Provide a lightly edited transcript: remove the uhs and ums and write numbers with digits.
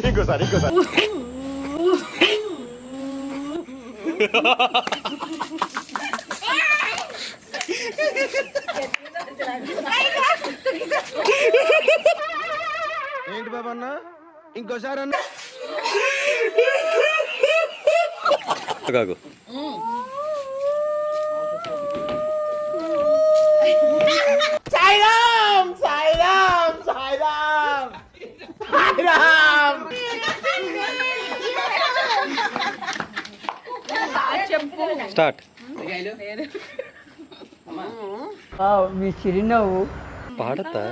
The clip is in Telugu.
ఇంకోసారి ఏంటి బాబా అన్న ఇంకోసారి అన్న కాకు సాయిరామ్ సాయిరామ్ సాయిరామ్ సాయిరామ్ స్టార్ట్. మీ చిరునవ్వు పాడతా